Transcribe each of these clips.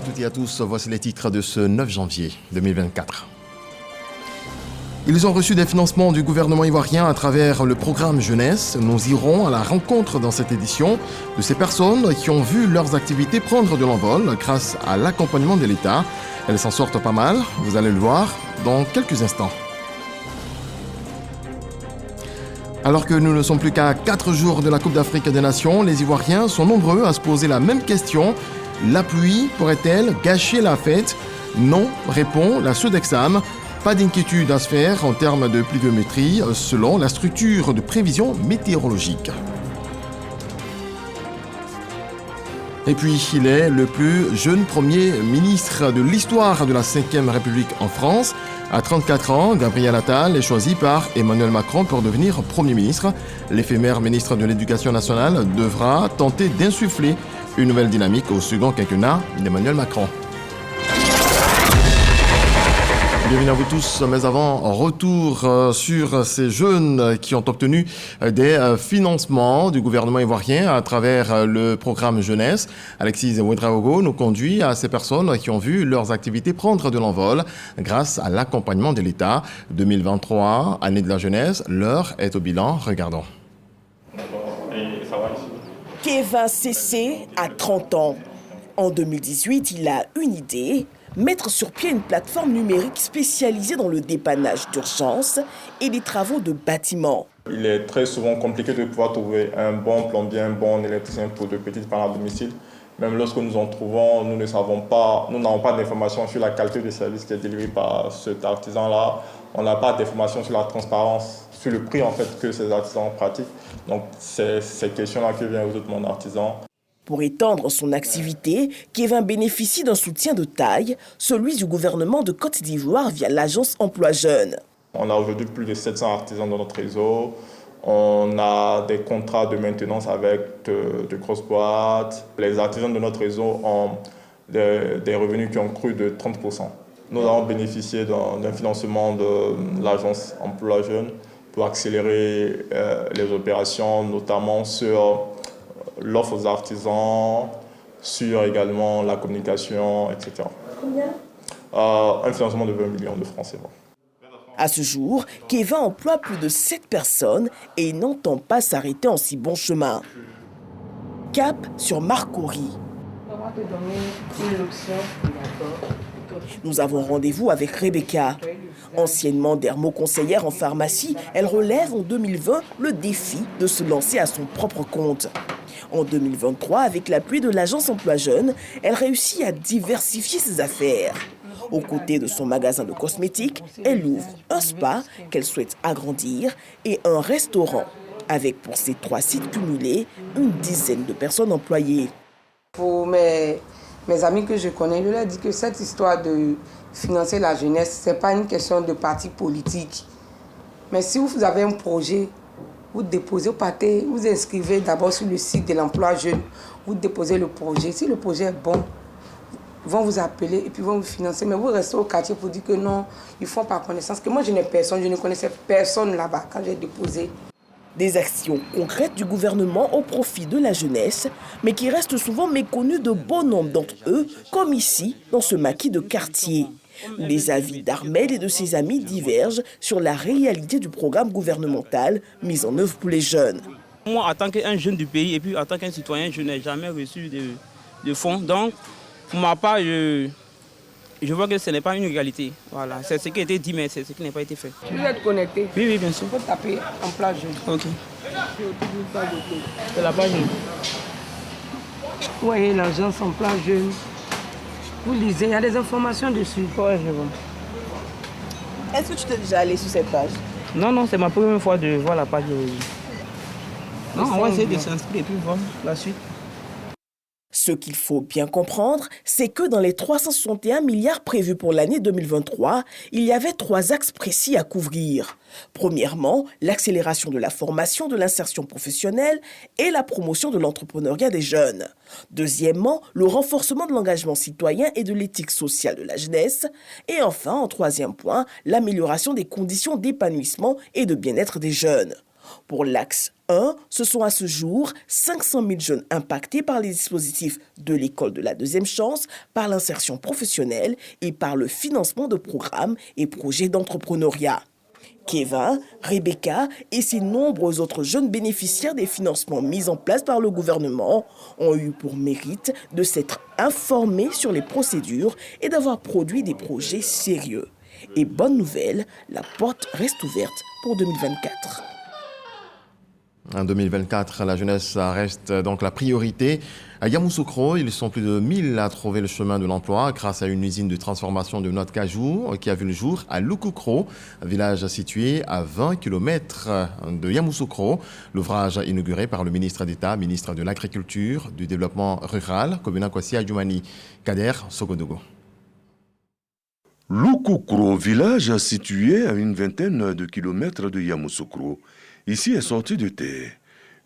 à toutes et à tous, voici les titres de ce 9 janvier 2024. Ils ont reçu des financements du gouvernement ivoirien à travers le programme Jeunesse. Nous irons à la rencontre dans cette édition de ces personnes qui ont vu leurs activités prendre de l'envol grâce à l'accompagnement de l'État. Elles s'en sortent pas mal, vous allez le voir dans quelques instants. Alors que nous ne sommes plus qu'à 4 jours de la Coupe d'Afrique des Nations, les Ivoiriens sont nombreux à se poser la même question. La pluie pourrait-elle gâcher la fête? Non, répond la Sodexam. Pas d'inquiétude à se faire en termes de pluviométrie selon la structure de prévision météorologique. Et puis, il est le plus jeune Premier ministre de l'histoire de la Ve République en France. À 34 ans, Gabriel Attal est choisi par Emmanuel Macron pour devenir Premier ministre. L'éphémère ministre de l'Éducation nationale devra tenter d'insuffler une nouvelle dynamique au second quinquennat d'Emmanuel Macron. Bienvenue à vous tous, mais avant, retour sur ces jeunes qui ont obtenu des financements du gouvernement ivoirien à travers le programme Jeunesse. Alexis Ouedraogo nous conduit à ces personnes qui ont vu leurs activités prendre de l'envol grâce à l'accompagnement de l'État. 2023, année de la jeunesse, l'heure est au bilan. Regardons. Kevin Cessé a 30 ans. En 2018, il a une idée: mettre sur pied une plateforme numérique spécialisée dans le dépannage d'urgence et des travaux de bâtiment. Il est très souvent compliqué de pouvoir trouver un bon plombier, un bon électricien pour de petites pannes à domicile. Même lorsque nous en trouvons, nous n'avons pas d'informations sur la qualité des services qui est délivré par cet artisan-là. On n'a pas d'informations sur la transparence, sur le prix en fait que ces artisans pratiquent. Donc c'est ces questions-là que vient résoudre mon artisan. Pour étendre son activité, Kevin bénéficie d'un soutien de taille, celui du gouvernement de Côte d'Ivoire via l'agence Emploi Jeunes. On a aujourd'hui plus de 700 artisans dans notre réseau. On a des contrats de maintenance avec de grosses boîtes. Les artisans de notre réseau ont des revenus qui ont cru de 30%. Nous avons bénéficié d'un financement de l'agence Emploi Jeunes pour accélérer les opérations, notamment sur l'offre aux artisans, sur également la communication, etc. Combien? Un financement de 20 millions de francs CFA. À ce jour, Kevin emploie plus de 7 personnes et il n'entend pas s'arrêter en si bon chemin. Cap sur Marcory. Nous avons rendez-vous avec Rebecca. Anciennement dermo-conseillère en pharmacie, elle relève en 2020 le défi de se lancer à son propre compte. En 2023, avec l'appui de l'agence Emploi Jeunes, elle réussit à diversifier ses affaires. Aux côtés de son magasin de cosmétiques, elle ouvre un spa qu'elle souhaite agrandir et un restaurant, avec pour ces 3 sites cumulés une dizaine de personnes employées. Pour mes amis que je connais, je leur dis que cette histoire de financer la jeunesse, ce n'est pas une question de parti politique. Mais si vous avez un projet, vous déposez, vous inscrivez d'abord sur le site de l'emploi jeune, vous déposez le projet. Si le projet est bon, ils vont vous appeler et puis vont vous financer. Mais vous restez au quartier pour dire que non, ils ne font pas connaissance. Que moi, je ne connaissais personne là-bas quand j'ai déposé. Des actions concrètes du gouvernement au profit de la jeunesse, mais qui restent souvent méconnues de bon nombre d'entre eux, comme ici, dans ce maquis de quartier, où les avis d'Armel et de ses amis divergent sur la réalité du programme gouvernemental mis en œuvre pour les jeunes. Moi, en tant qu'un jeune du pays et puis en tant qu'un citoyen, je n'ai jamais reçu de fonds. Donc, pour ma part, je vois que ce n'est pas une égalité. Voilà, c'est ce qui a été dit, mais c'est ce qui n'a pas été fait. Vous êtes connecté? Oui, bien sûr. Il faut taper Emploi Jeune. Ok. C'est la page. Vous voyez l'agence Emploi Jeune. Vous lisez, il y a des informations dessus. Ouais, je vois. Est-ce que tu t'es déjà allé sur cette page? Non, c'est ma première fois de voir la page. Non, on va essayer de s'inscrire et puis voir la suite. Ce qu'il faut bien comprendre, c'est que dans les 361 milliards prévus pour l'année 2023, il y avait 3 axes précis à couvrir. Premièrement, l'accélération de la formation, de l'insertion professionnelle et la promotion de l'entrepreneuriat des jeunes. Deuxièmement, le renforcement de l'engagement citoyen et de l'éthique sociale de la jeunesse. Et enfin, en 3e point, l'amélioration des conditions d'épanouissement et de bien-être des jeunes. Pour l'axe 1, ce sont à ce jour 500 000 jeunes impactés par les dispositifs de l'école de la deuxième chance, par l'insertion professionnelle et par le financement de programmes et projets d'entrepreneuriat. Kevin, Rebecca et ces nombreux autres jeunes bénéficiaires des financements mis en place par le gouvernement ont eu pour mérite de s'être informés sur les procédures et d'avoir produit des projets sérieux. Et bonne nouvelle, la porte reste ouverte pour 2024. En 2024, la jeunesse reste donc la priorité. À Yamoussoukro, ils sont plus de 1000 à trouver le chemin de l'emploi grâce à une usine de transformation de noix de cajou qui a vu le jour à Lukoukro, un village situé à 20 km de Yamoussoukro. L'ouvrage inauguré par le ministre d'État, ministre de l'Agriculture, du Développement rural, Kobena Kwasi Adjoumani. Kader Sogodogo. Lukoukro, village situé à une vingtaine de kilomètres de Yamoussoukro. Ici est sortie de terre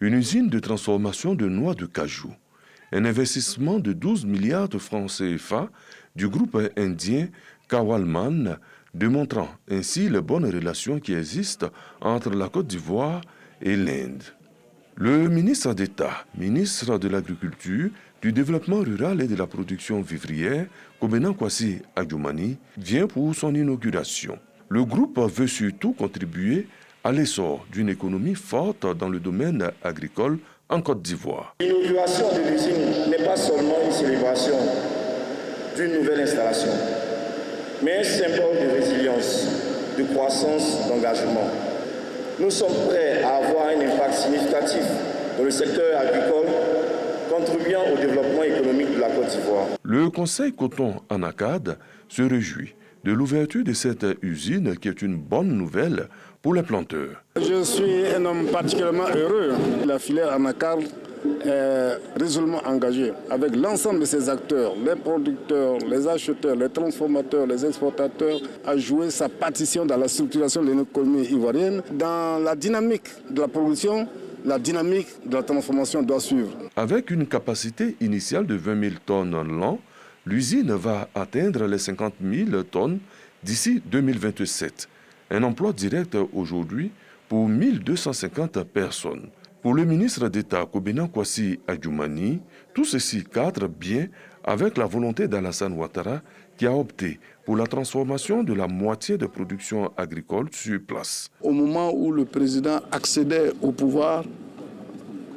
une usine de transformation de noix de cajou. Un investissement de 12 milliards de francs CFA du groupe indien Kawalman, démontrant ainsi les bonnes relations qui existent entre la Côte d'Ivoire et l'Inde. Le ministre d'État, ministre de l'Agriculture, du Développement rural et de la production vivrière, Kobena Kwasi Adjoumani, vient pour son inauguration. Le groupe veut surtout contribuer à l'essor d'une économie forte dans le domaine agricole en Côte d'Ivoire. L'inauguration de l'usine n'est pas seulement une célébration d'une nouvelle installation, mais un symbole de résilience, de croissance, d'engagement. Nous sommes prêts à avoir un impact significatif dans le secteur agricole, contribuant au développement économique de la Côte d'Ivoire. Le Conseil coton en Acad se réjouit de l'ouverture de cette usine qui est une bonne nouvelle pour les planteurs. Je suis un homme particulièrement heureux. La filière anacarde est résolument engagée avec l'ensemble de ses acteurs, les producteurs, les acheteurs, les transformateurs, les exportateurs, à jouer sa partition dans la structuration de l'économie ivoirienne. Dans la dynamique de la production, la dynamique de la transformation doit suivre. Avec une capacité initiale de 20 000 tonnes l'an, l'usine va atteindre les 50 000 tonnes d'ici 2027. Un emploi direct aujourd'hui pour 1250 personnes. Pour le ministre d'État Kobena Kwasi Adjoumani, tout ceci cadre bien avec la volonté d'Alassane Ouattara qui a opté pour la transformation de la moitié de production agricole sur place. Au moment où le président accédait au pouvoir,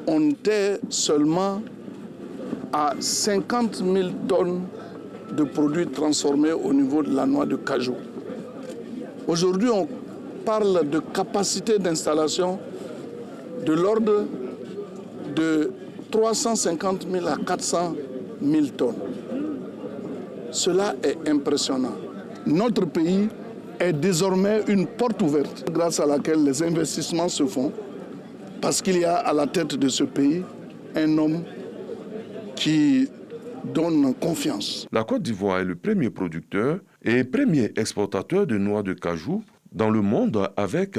on était seulement à 50 000 tonnes de produits transformés au niveau de la noix de cajou. Aujourd'hui, on parle de capacité d'installation de l'ordre de 350 000 à 400 000 tonnes. Cela est impressionnant. Notre pays est désormais une porte ouverte grâce à laquelle les investissements se font parce qu'il y a à la tête de ce pays un homme qui donne confiance. La Côte d'Ivoire est le premier producteur et premier exportateur de noix de cajou dans le monde avec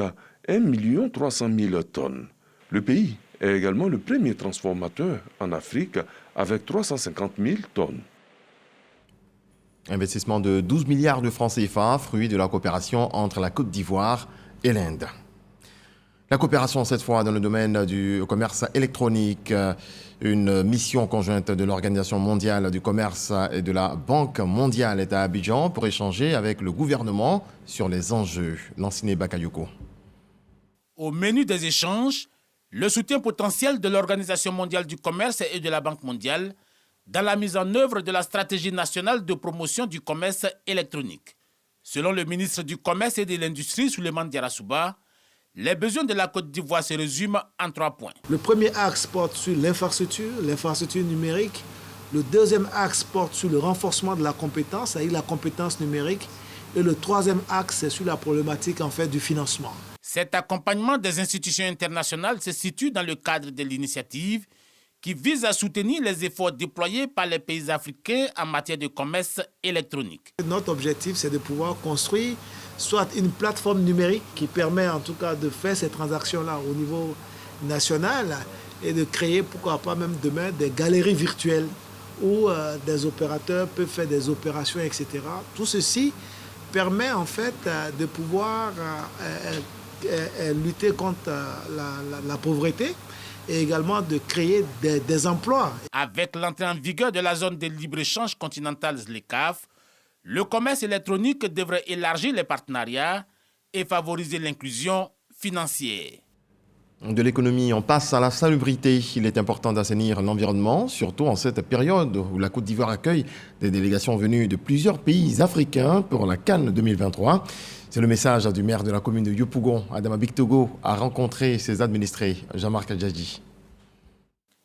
1 300 000 tonnes. Le pays est également le premier transformateur en Afrique avec 350 000 tonnes. Investissement de 12 milliards de francs CFA, fruit de la coopération entre la Côte d'Ivoire et l'Inde. La coopération, cette fois, dans le domaine du commerce électronique, une mission conjointe de l'Organisation mondiale du commerce et de la Banque mondiale est à Abidjan pour échanger avec le gouvernement sur les enjeux. Lanciné Bakayoko. Au menu des échanges, le soutien potentiel de l'Organisation mondiale du commerce et de la Banque mondiale dans la mise en œuvre de la stratégie nationale de promotion du commerce électronique. Selon le ministre du Commerce et de l'Industrie, Souleymane Diarra-Souba, les besoins de la Côte d'Ivoire se résument en 3 points. Le premier axe porte sur l'infrastructure numérique. Le deuxième axe porte sur le renforcement de la compétence, c'est-à-dire la compétence numérique. Et le troisième axe, c'est sur la problématique en fait, du financement. Cet accompagnement des institutions internationales se situe dans le cadre de l'initiative qui vise à soutenir les efforts déployés par les pays africains en matière de commerce électronique. Notre objectif, c'est de pouvoir construire soit une plateforme numérique qui permet en tout cas de faire ces transactions-là au niveau national et de créer, pourquoi pas même demain, des galeries virtuelles où des opérateurs peuvent faire des opérations, etc. Tout ceci permet en fait de pouvoir lutter contre la pauvreté et également de créer des emplois. Avec l'entrée en vigueur de la zone de libre-échange continentale ZLECAf, le commerce électronique devrait élargir les partenariats et favoriser l'inclusion financière. De l'économie, on passe à la salubrité. Il est important d'assainir l'environnement, surtout en cette période où la Côte d'Ivoire accueille des délégations venues de plusieurs pays africains pour la CAN 2023. C'est le message du maire de la commune de Yopougon, Adama Bictogo, a rencontré ses administrés. Jean-Marc Adjadji.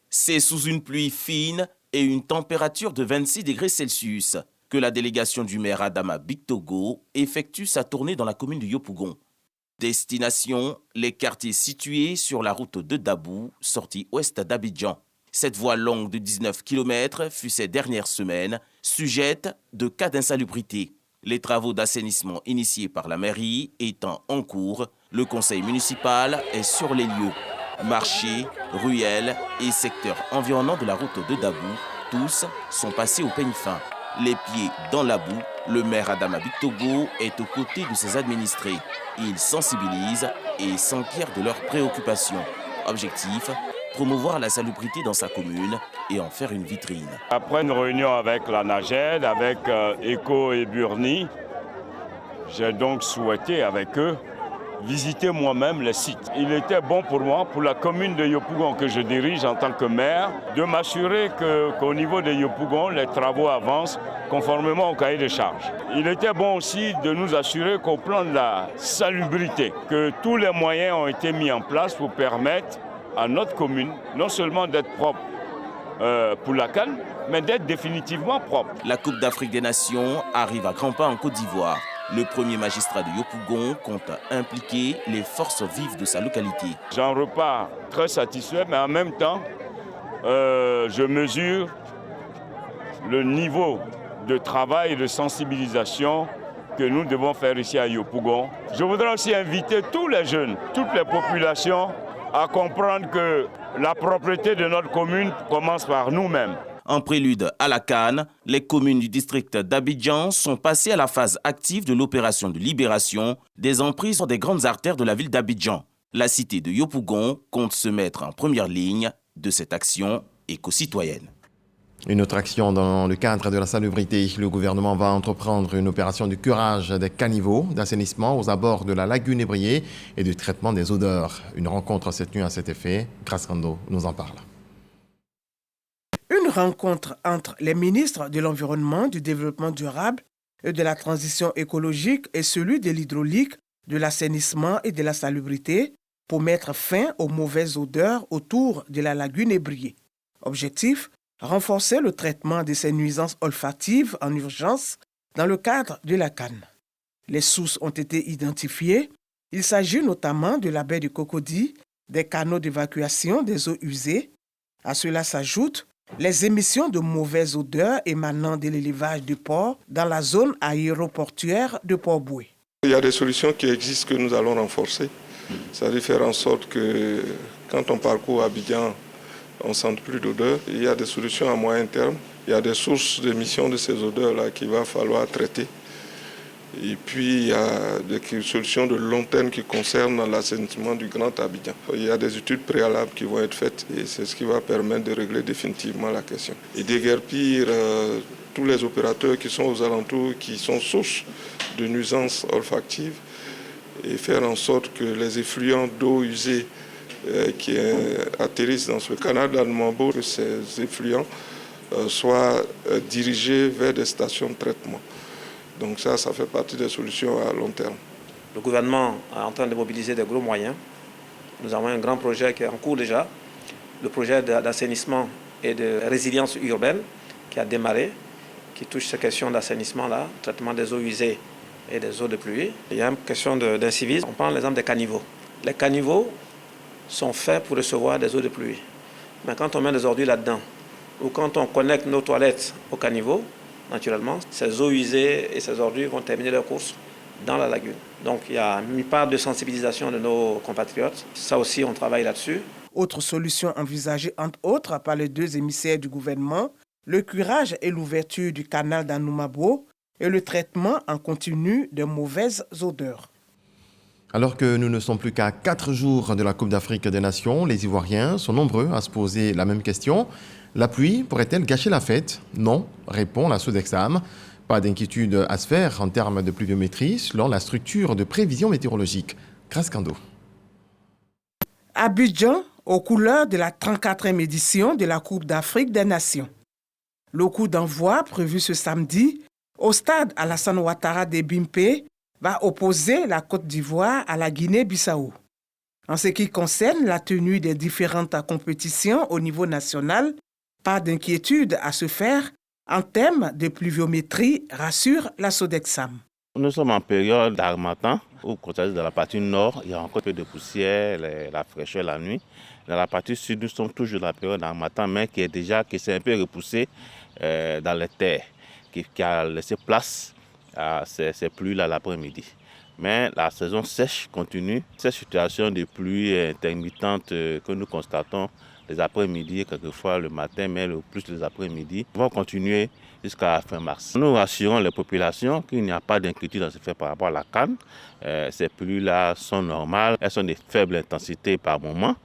C'est sous une pluie fine et une température de 26 degrés Celsius que la délégation du maire Adama Bictogo effectue sa tournée dans la commune de Yopougon. Destination, les quartiers situés sur la route de Dabou, sortie ouest d'Abidjan. Cette voie longue de 19 km fut ces dernières semaines sujette de cas d'insalubrité. Les travaux d'assainissement initiés par la mairie étant en cours, le conseil municipal est sur les lieux. Marchés, ruelles et secteurs environnants de la route de Dabou, tous sont passés au peigne fin. Les pieds dans la boue, le maire Adama Bictogo est aux côtés de ses administrés. Il sensibilise et s'enquiert de leurs préoccupations. Objectif, promouvoir la salubrité dans sa commune et en faire une vitrine. Après une réunion avec la NAGED, avec ECO et Burni, j'ai donc souhaité avec eux visiter moi-même les sites. Il était bon pour moi, pour la commune de Yopougon que je dirige en tant que maire, de m'assurer qu'au niveau de Yopougon, les travaux avancent conformément au cahier de charges. Il était bon aussi de nous assurer qu'au plan de la salubrité, que tous les moyens ont été mis en place pour permettre à notre commune non seulement d'être propre pour la CAN, mais d'être définitivement propre. La Coupe d'Afrique des Nations arrive à grands pas en Côte d'Ivoire. Le premier magistrat de Yopougon compte impliquer les forces vives de sa localité. J'en repars très satisfait, mais en même temps, je mesure le niveau de travail et de sensibilisation que nous devons faire ici à Yopougon. Je voudrais aussi inviter tous les jeunes, toutes les populations à comprendre que la propreté de notre commune commence par nous-mêmes. En prélude à la CAN, les communes du district d'Abidjan sont passées à la phase active de l'opération de libération des emprises sur des grandes artères de la ville d'Abidjan. La cité de Yopougon compte se mettre en première ligne de cette action éco-citoyenne. Une autre action dans le cadre de la salubrité. Le gouvernement va entreprendre une opération de curage des caniveaux d'assainissement aux abords de la lagune Ébrié et de traitement des odeurs. Une rencontre s'est tenue à cet effet. Grace Kando nous en parle. Une rencontre entre les ministres de l'Environnement, du Développement durable et de la Transition écologique et celui de l'hydraulique, de l'assainissement et de la salubrité pour mettre fin aux mauvaises odeurs autour de la lagune Ébrié. Objectif, renforcer le traitement de ces nuisances olfatives en urgence dans le cadre de la CAN. Les sources ont été identifiées. Il s'agit notamment de la baie du Cocody, des canaux d'évacuation des eaux usées. À cela s'ajoutent les émissions de mauvaises odeurs émanant de l'élevage du port dans la zone aéroportuaire de Port-Boué. Il y a des solutions qui existent que nous allons renforcer. Ça veut faire en sorte que quand on parcourt Abidjan, on ne sente plus d'odeur. Il y a des solutions à moyen terme. Il y a des sources d'émission de ces odeurs-là qu'il va falloir traiter. Et puis, il y a des solutions de long terme qui concernent l'assainissement du Grand Abidjan. Il y a des études préalables qui vont être faites et c'est ce qui va permettre de régler définitivement la question. Et déguerpir tous les opérateurs qui sont aux alentours, qui sont sources de nuisances olfactives et faire en sorte que les effluents d'eau usée qui atterrissent dans ce canal d'Anumabo, que ces effluents soient dirigés vers des stations de traitement. Donc ça fait partie des solutions à long terme. Le gouvernement est en train de mobiliser des gros moyens. Nous avons un grand projet qui est en cours déjà, le projet d'assainissement et de résilience urbaine qui a démarré, qui touche ces questions d'assainissement-là, traitement des eaux usées et des eaux de pluie. Il y a une question d'incivisme. On prend l'exemple des caniveaux. Les caniveaux sont faits pour recevoir des eaux de pluie. Mais quand on met des ordures là-dedans, ou quand on connecte nos toilettes au caniveau, naturellement, ces eaux usées et ces ordures vont terminer leur course dans la lagune. Donc il y a une part de sensibilisation de nos compatriotes. Ça aussi, on travaille là-dessus. Autre solution envisagée, entre autres, par les deux émissaires du gouvernement, le curage et l'ouverture du canal d'Anumabo et le traitement en continu de mauvaises odeurs. Alors que nous ne sommes plus qu'à 4 jours de la Coupe d'Afrique des Nations, les Ivoiriens sont nombreux à se poser la même question. La pluie pourrait-elle gâcher la fête? Non, répond la Sodexam. Pas d'inquiétude à se faire en termes de pluviométrie selon la structure de prévision météorologique. Krascando. Abidjan, aux couleurs de la 34e édition de la Coupe d'Afrique des Nations. Le coup d'envoi prévu ce samedi au stade Alassane Ouattara de Bimpe va opposer la Côte d'Ivoire à la Guinée-Bissau. En ce qui concerne la tenue des différentes compétitions au niveau national, pas d'inquiétude à se faire en termes de pluviométrie, rassure la Sodexam. Nous sommes en période d'harmattan, où dans la partie nord, il y a encore un peu de poussière, la fraîcheur la nuit. Dans la partie sud, nous sommes toujours dans la période d'harmattan, mais qui s'est un peu repoussé dans les terres, qui a laissé place à ces pluies-là l'après-midi. Mais la saison sèche continue. Cette situation de pluie intermittente que nous constatons les après-midi, quelquefois le matin, mais le plus les après-midi, va continuer jusqu'à la fin mars. Nous rassurons les populations qu'il n'y a pas d'inquiétude à se faire par rapport à la canne. Ces pluies-là sont normales, elles sont de faible intensité par moment,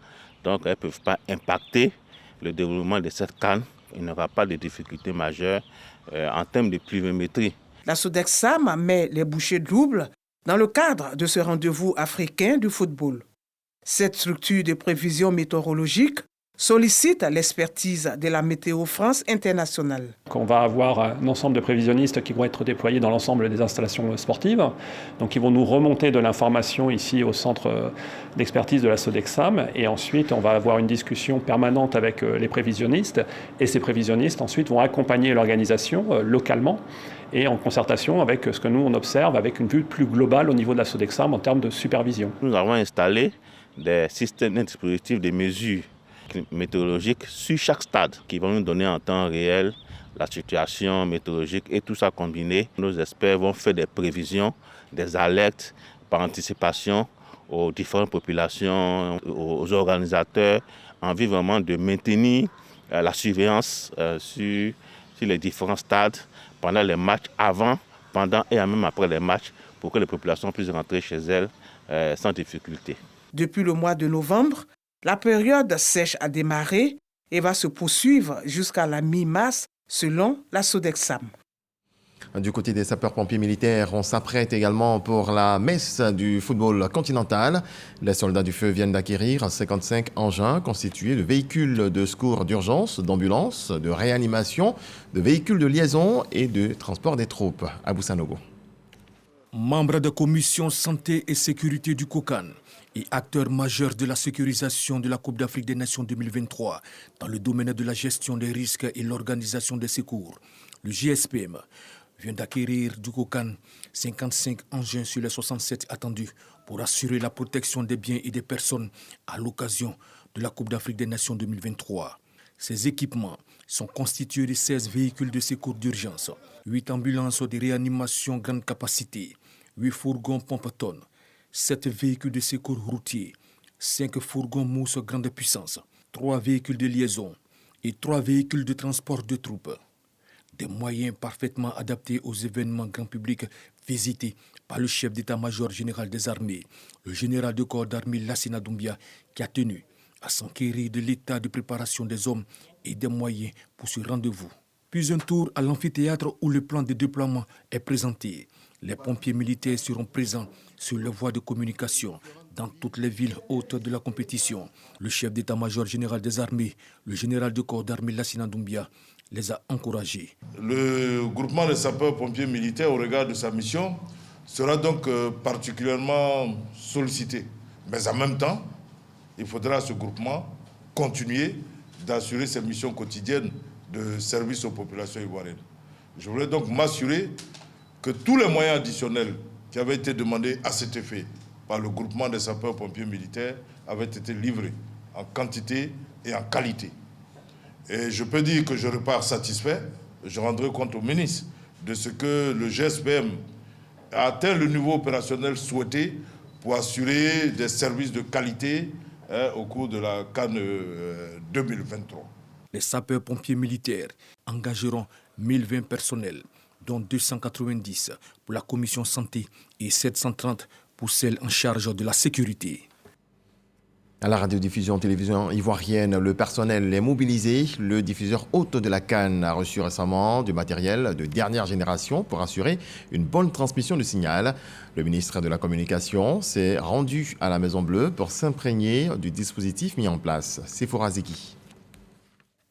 donc elles ne peuvent pas impacter le développement de cette canne. Il n'y aura pas de difficultés majeures en termes de pluviométrie. La Sodexam met les bouchées doubles dans le cadre de ce rendez-vous africain du football. Cette structure de prévision météorologique sollicite l'expertise de la Météo France internationale. On va avoir un ensemble de prévisionnistes qui vont être déployés dans l'ensemble des installations sportives. Donc ils vont nous remonter de l'information ici au centre d'expertise de la Sodexam. Et ensuite, on va avoir une discussion permanente avec les prévisionnistes. Et ces prévisionnistes ensuite vont accompagner l'organisation localement et en concertation avec ce que nous on observe avec une vue plus globale au niveau de la Sodexam en termes de supervision. Nous avons installé des systèmes, des dispositifs de mesures météorologiques sur chaque stade qui vont nous donner en temps réel la situation météorologique et tout ça combiné. Nos experts vont faire des prévisions, des alertes par anticipation aux différentes populations, aux organisateurs, en vue vraiment de maintenir la surveillance sur les différents stades pendant les matchs, avant, pendant et même après les matchs, pour que les populations puissent rentrer chez elles sans difficulté. Depuis le mois de novembre, la période sèche a démarré et va se poursuivre jusqu'à la mi-mars, selon la Sodexam. Du côté des sapeurs-pompiers militaires, on s'apprête également pour la messe du football continental. Les soldats du feu viennent d'acquérir 55 engins constitués de véhicules de secours d'urgence, d'ambulances, de réanimation, de véhicules de liaison et de transport des troupes. Abou Sanogo. Membre de commission santé et sécurité du COCAN et acteur majeur de la sécurisation de la Coupe d'Afrique des Nations 2023 dans le domaine de la gestion des risques et l'organisation des secours, le GSPM vient d'acquérir du COCAN 55 engins sur les 67 attendus pour assurer la protection des biens et des personnes à l'occasion de la Coupe d'Afrique des Nations 2023. Ces équipements sont constitués de 16 véhicules de secours d'urgence, 8 ambulances de réanimation grande capacité, 8 fourgons pompe-tonnes, 7 véhicules de secours routiers, 5 fourgons mousse grande puissance, 3 véhicules de liaison et 3 véhicules de transport de troupes. Des moyens parfaitement adaptés aux événements grand public visités par le chef d'état-major général des armées, le général de corps d'armée Lassina Doumbia, qui a tenu à s'enquérir de l'état de préparation des hommes et des moyens pour ce rendez-vous. Puis un tour à l'amphithéâtre où le plan de déploiement est présenté. Les pompiers militaires seront présents sur les voies de communication dans toutes les villes hautes de la compétition. Le chef d'état-major général des armées, le général de corps d'armée Lassina Doumbia, les a encouragés. Le groupement des sapeurs-pompiers militaires, au regard de sa mission, sera donc particulièrement sollicité. Mais en même temps, il faudra à ce groupement continuer d'assurer ses missions quotidiennes de service aux populations ivoiriennes. Je voulais donc m'assurer que tous les moyens additionnels qui avaient été demandés à cet effet par le groupement des sapeurs-pompiers militaires avaient été livrés en quantité et en qualité. Et je peux dire que je repars satisfait. Je rendrai compte au ministre de ce que le GSPM a atteint le niveau opérationnel souhaité pour assurer des services de qualité au cours de la CAN 2023. Les sapeurs-pompiers militaires engageront 1020 personnels, dont 290 pour la commission santé et 730 pour celle en charge de la sécurité. À la radiodiffusion-télévision ivoirienne, le personnel est mobilisé. Le diffuseur hôte de la CAN a reçu récemment du matériel de dernière génération pour assurer une bonne transmission du signal. Le ministre de la Communication s'est rendu à la Maison Bleue pour s'imprégner du dispositif mis en place. Sephora Zeki.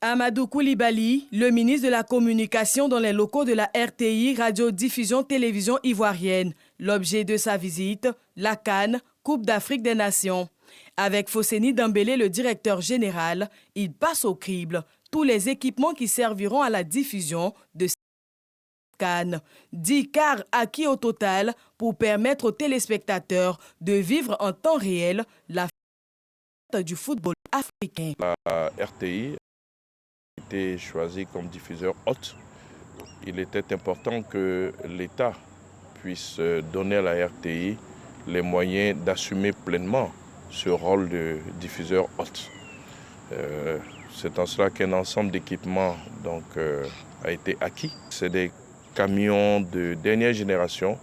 Amadou Koulibaly, le ministre de la Communication dans les locaux de la RTI, radiodiffusion-télévision ivoirienne. L'objet de sa visite, la CAN, Coupe d'Afrique des Nations. Avec Fosseni Dembélé, le directeur général, il passe au crible tous les équipements qui serviront à la diffusion de CAN. 10 cars acquis au total pour permettre aux téléspectateurs de vivre en temps réel la fête du football africain. La RTI a été choisie comme diffuseur hôte. Il était important que l'État puisse donner à la RTI les moyens d'assumer pleinement ce rôle de diffuseur hôte. C'est en cela qu'un ensemble d'équipements a été acquis. C'est des camions de dernière génération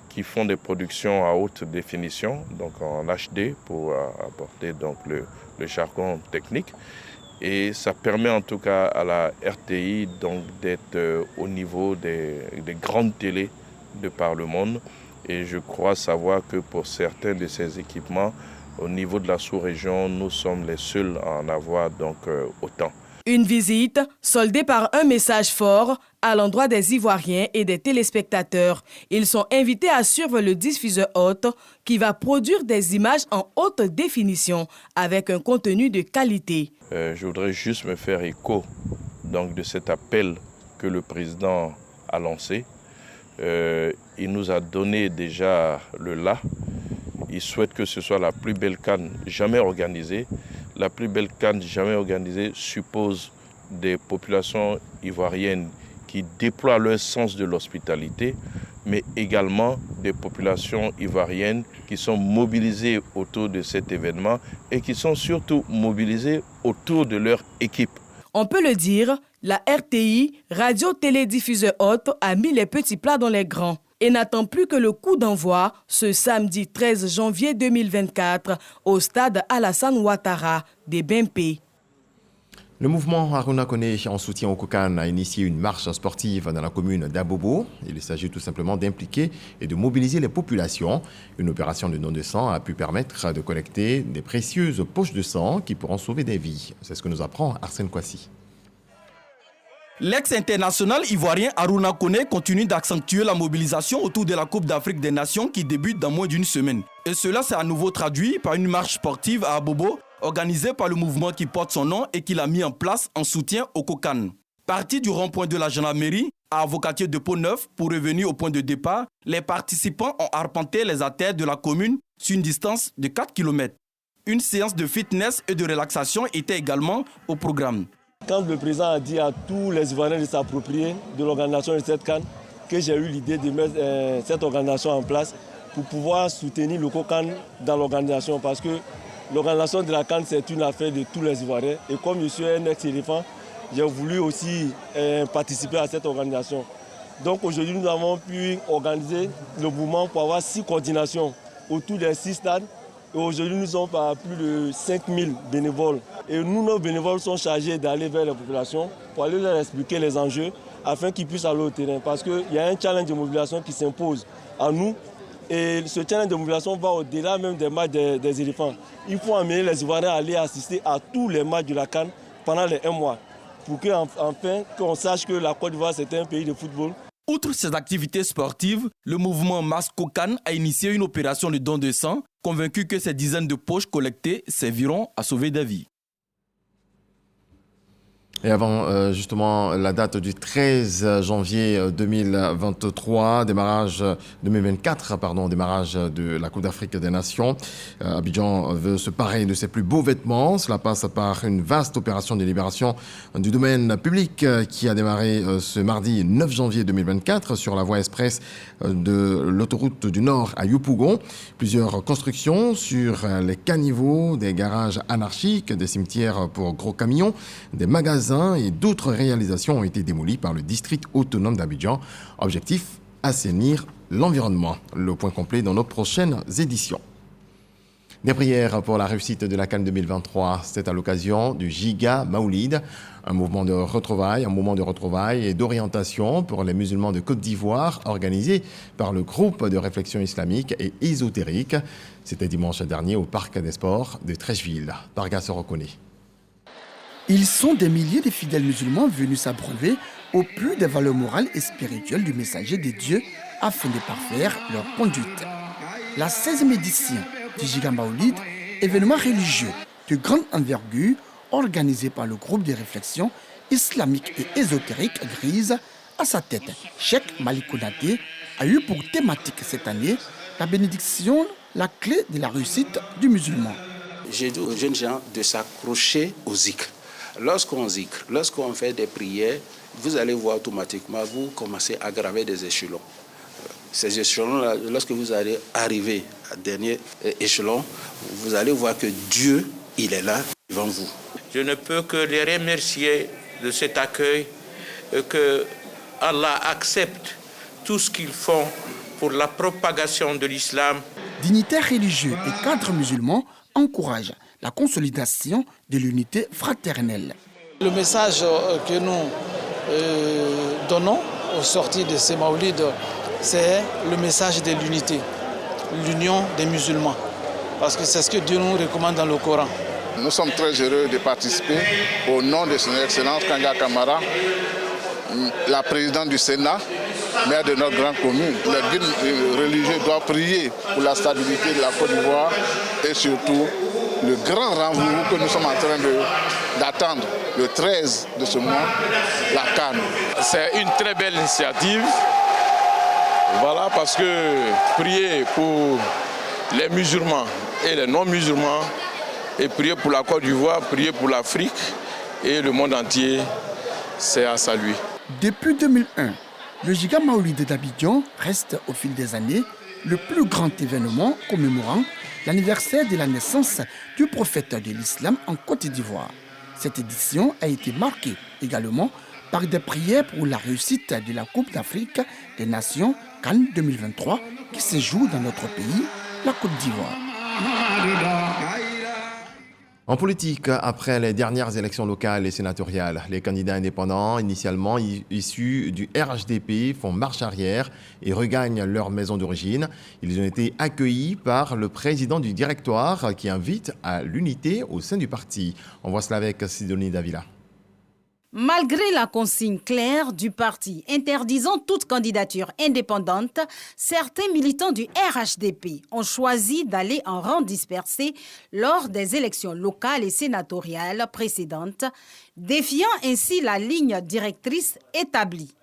qui font des productions à haute définition, donc en HD pour apporter le jargon technique. Et ça permet en tout cas à la RTI d'être au niveau des grandes télés de par le monde. Et je crois savoir que pour certains de ces équipements, au niveau de la sous-région, nous sommes les seuls à en avoir autant. Une visite soldée par un message fort à l'endroit des Ivoiriens et des téléspectateurs. Ils sont invités à suivre le diffuseur hôte qui va produire des images en haute définition avec un contenu de qualité. Je voudrais juste me faire écho de cet appel que le président a lancé. Il nous a donné déjà le là. Il souhaite que ce soit la plus belle CAN jamais organisée. La plus belle CAN jamais organisée suppose des populations ivoiriennes qui déploient leur sens de l'hospitalité, mais également des populations ivoiriennes qui sont mobilisées autour de cet événement et qui sont surtout mobilisées autour de leur équipe. On peut le dire, la RTI, radio-télédiffuseur hôte, a mis les petits plats dans les grands et n'attend plus que le coup d'envoi ce samedi 13 janvier 2024 au stade Alassane Ouattara des Bimpe. Le mouvement Aruna Kone en soutien au COCAN a initié une marche sportive dans la commune d'Abobo. Il s'agit tout simplement d'impliquer et de mobiliser les populations. Une opération de don de sang a pu permettre de collecter des précieuses poches de sang qui pourront sauver des vies. C'est ce que nous apprend Arsène Kwasi. L'ex-international ivoirien Aruna Kone continue d'accentuer la mobilisation autour de la Coupe d'Afrique des Nations qui débute dans moins d'une semaine. Et cela s'est à nouveau traduit par une marche sportive à Abobo, organisée par le mouvement qui porte son nom et qu'il a mis en place en soutien au COCAN. Parti du rond-point de la gendarmerie à Avocatier de Pont-Neuf pour revenir au point de départ, les participants ont arpenté les artères de la commune sur une distance de 4 km. Une séance de fitness et de relaxation était également au programme. Quand le président a dit à tous les Ivoiriens de s'approprier de l'organisation de cette CAN, que j'ai eu l'idée de mettre cette organisation en place pour pouvoir soutenir le COCAN dans l'organisation. Parce que l'organisation de la CAN, c'est une affaire de tous les Ivoiriens. Et comme je suis un ex-éléphant, j'ai voulu aussi participer à cette organisation. Donc aujourd'hui, nous avons pu organiser le mouvement pour avoir 6 coordinations autour des 6 stades. Et aujourd'hui, nous sommes à plus de 5000 bénévoles. Et nous, nos bénévoles sont chargés d'aller vers les populations pour aller leur expliquer les enjeux afin qu'ils puissent aller au terrain. Parce qu'il y a un challenge de mobilisation qui s'impose à nous. Et ce challenge de mobilisation va au-delà même des matchs des éléphants. Il faut amener les Ivoiriens à aller assister à tous les matchs de la CAN pendant les 1 mois. Pour qu'enfin, qu'on sache que la Côte d'Ivoire, c'est un pays de football. Outre ces activités sportives, le mouvement Mass COCAN a initié une opération de don de sang, convaincu que ces dizaines de poches collectées serviront à sauver des vies. Et avant justement la date du 13 janvier 2023, démarrage de la Coupe d'Afrique des Nations. Abidjan veut se parer de ses plus beaux vêtements. Cela passe par une vaste opération de libération du domaine public qui a démarré ce mardi 9 janvier 2024 sur la voie express de l'autoroute du Nord à Yopougon. Plusieurs constructions sur les caniveaux, des garages anarchiques, des cimetières pour gros camions, des magasins et d'autres réalisations ont été démolies par le district autonome d'Abidjan. Objectif, assainir l'environnement. Le point complet dans nos prochaines éditions. Des prières pour la réussite de la CAN 2023, c'est à l'occasion du Giga Maoulid, un moment de retrouvailles et d'orientation pour les musulmans de Côte d'Ivoire organisé par le groupe de réflexion islamique et ésotérique. C'était dimanche dernier au Parc des Sports de Trècheville. Targa se reconnaît. Ils sont des milliers de fidèles musulmans venus s'abreuver au plus des valeurs morales et spirituelles du messager de Dieu afin de parfaire leur conduite. La 16e édition du Giga Maoulid, événement religieux de grande envergure organisé par le groupe de réflexion islamique et ésotérique Grise, à sa tête, Cheikh Malik Konaté, a eu pour thématique cette année la bénédiction, la clé de la réussite du musulman. J'ai dit aux jeunes gens de s'accrocher au zikr. Lorsqu'on zikr, lorsqu'on fait des prières, vous allez voir automatiquement, vous commencez à graver des échelons. Ces échelons-là, lorsque vous allez arriver au dernier échelon, vous allez voir que Dieu, il est là devant vous. Je ne peux que les remercier de cet accueil et que Allah accepte tout ce qu'ils font pour la propagation de l'islam. Dignitaires religieux et cadres musulmans encouragent la consolidation de l'unité fraternelle. Le message que nous donnons au sortir de ces Maoulides, c'est le message de l'unité, l'union des musulmans. Parce que c'est ce que Dieu nous recommande dans le Coran. Nous sommes très heureux de participer au nom de son Excellence Kanga Kamara, la présidente du Sénat, maire de notre grande commune. Les guides religieux doivent prier pour la stabilité de la Côte d'Ivoire et surtout le grand rendez-vous que nous sommes en train d'attendre, le 13 de ce mois, la CAN. C'est une très belle initiative. Voilà, parce que prier pour les musulmans et les non-musulmans, et prier pour la Côte d'Ivoire, prier pour l'Afrique et le monde entier, c'est à saluer. Depuis 2001, le Giga Maoulid d'Abidjan reste au fil des années le plus grand événement commémorant l'anniversaire de la naissance du prophète de l'islam en Côte d'Ivoire. Cette édition a été marquée également par des prières pour la réussite de la Coupe d'Afrique des Nations CAN 2023 qui se joue dans notre pays, la Côte d'Ivoire. En politique, après les dernières élections locales et sénatoriales, les candidats indépendants, initialement issus du RHDP, font marche arrière et regagnent leur maison d'origine. Ils ont été accueillis par le président du directoire qui invite à l'unité au sein du parti. On voit cela avec Sidonie Davila. Malgré la consigne claire du parti interdisant toute candidature indépendante, certains militants du RHDP ont choisi d'aller en rang dispersé lors des élections locales et sénatoriales précédentes, défiant ainsi la ligne directrice établie.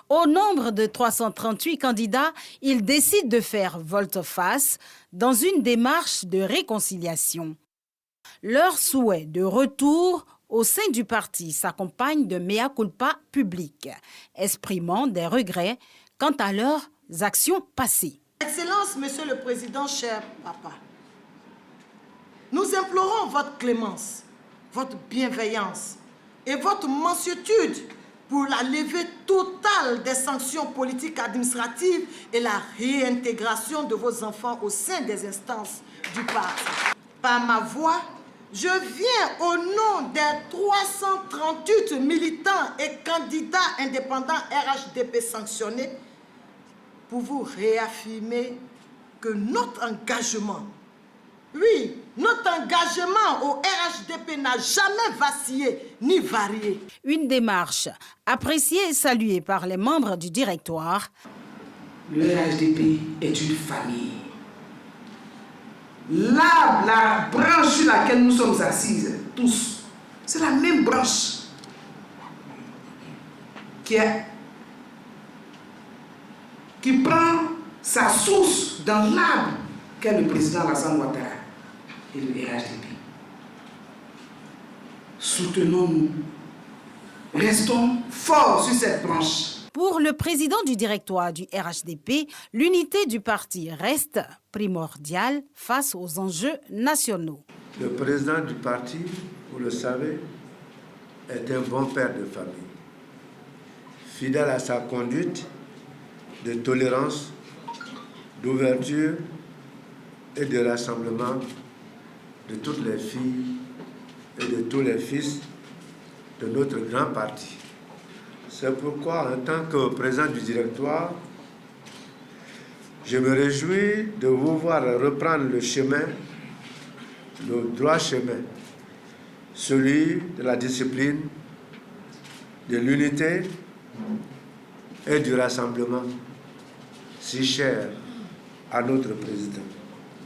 Au nombre de 338 candidats, ils décident de faire volte-face dans une démarche de réconciliation. Leur souhait de retour au sein du parti s'accompagne de mea culpa publics, exprimant des regrets quant à leurs actions passées. Excellence, Monsieur le Président, cher papa, nous implorons votre clémence, votre bienveillance et votre mansuétude pour la levée totale des sanctions politiques administratives et la réintégration de vos enfants au sein des instances du parti. Par ma voix, je viens au nom des 338 militants et candidats indépendants RHDP sanctionnés pour vous réaffirmer que notre engagement, oui, notre engagement au RHDP n'a jamais vacillé ni varié. Une démarche appréciée et saluée par les membres du directoire. Le RHDP est une famille. Là, la branche sur laquelle nous sommes assises, tous, c'est la même branche qui prend sa source dans l'arbre qu'est le président Alassane Ouattara et le RHDP. Soutenons-nous, restons forts sur cette branche. Pour le président du directoire du RHDP, l'unité du parti reste primordiale face aux enjeux nationaux. Le président du parti, vous le savez, est un bon père de famille, fidèle à sa conduite de tolérance d'ouverture et de rassemblement de toutes les filles et de tous les fils de notre grand parti. C'est pourquoi, en tant que président du directoire, je me réjouis de vous voir reprendre le chemin, le droit chemin, celui de la discipline, de l'unité et du rassemblement, si cher à notre président.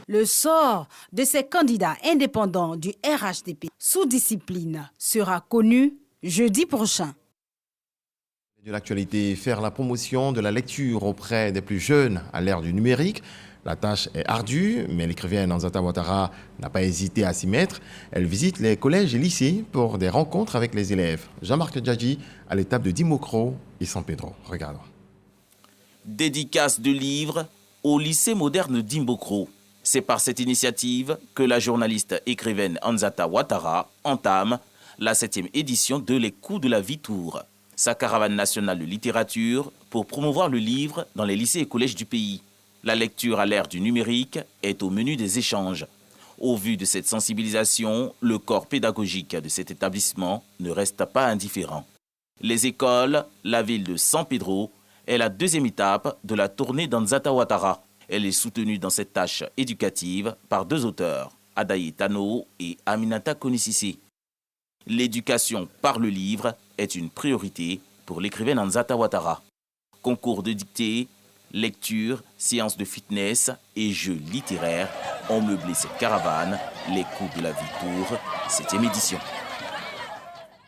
Le sort de ces candidats indépendants du RHDP sous discipline sera connu jeudi prochain. De l'actualité, faire la promotion de la lecture auprès des plus jeunes à l'ère du numérique. La tâche est ardue, mais l'écrivaine Anzata Ouattara n'a pas hésité à s'y mettre. Elle visite les collèges et lycées pour des rencontres avec les élèves. Jean-Marc Djadji à l'étape de Dimokro et San Pedro. Regardons. Dédicace de livres au lycée moderne d'Imbokro. C'est par cette initiative que la journaliste écrivaine Anzata Ouattara entame la 7e édition de Les Coups de la Vie-Tour, sa caravane nationale de littérature pour promouvoir le livre dans les lycées et collèges du pays. La lecture à l'ère du numérique est au menu des échanges. Au vu de cette sensibilisation, le corps pédagogique de cet établissement ne reste pas indifférent. Les écoles, la ville de San Pedro, est la 2e étape de la tournée d'Anzata Ouattara. Elle est soutenue dans cette tâche éducative par 2 auteurs, Adaye Tano et Aminata Konisisi. L'éducation par le livre est une priorité pour l'écrivaine Anzata Ouattara. Concours de dictée, lecture, séances de fitness et jeux littéraires ont meublé cette caravane, Les Coups de la Vie-Tour, 7e édition.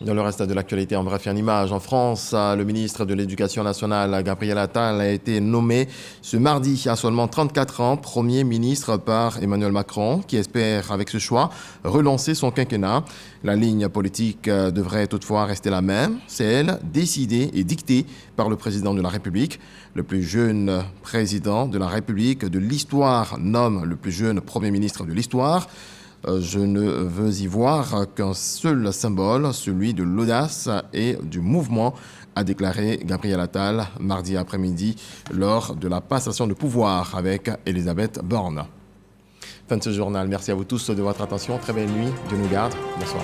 Dans le reste de l'actualité, en bref, en image, en France, le ministre de l'Éducation nationale, Gabriel Attal, a été nommé ce mardi à seulement 34 ans, Premier ministre par Emmanuel Macron, qui espère, avec ce choix, relancer son quinquennat. La ligne politique devrait toutefois rester la même, celle décidée et dictée par le président de la République. Le plus jeune président de la République de l'histoire nomme le plus jeune Premier ministre de l'histoire. Je ne veux y voir qu'un seul symbole, celui de l'audace et du mouvement, a déclaré Gabriel Attal mardi après-midi lors de la passation de pouvoir avec Elisabeth Borne. Fin de ce journal. Merci à vous tous de votre attention. Très belle nuit. Dieu nous garde. Bonsoir.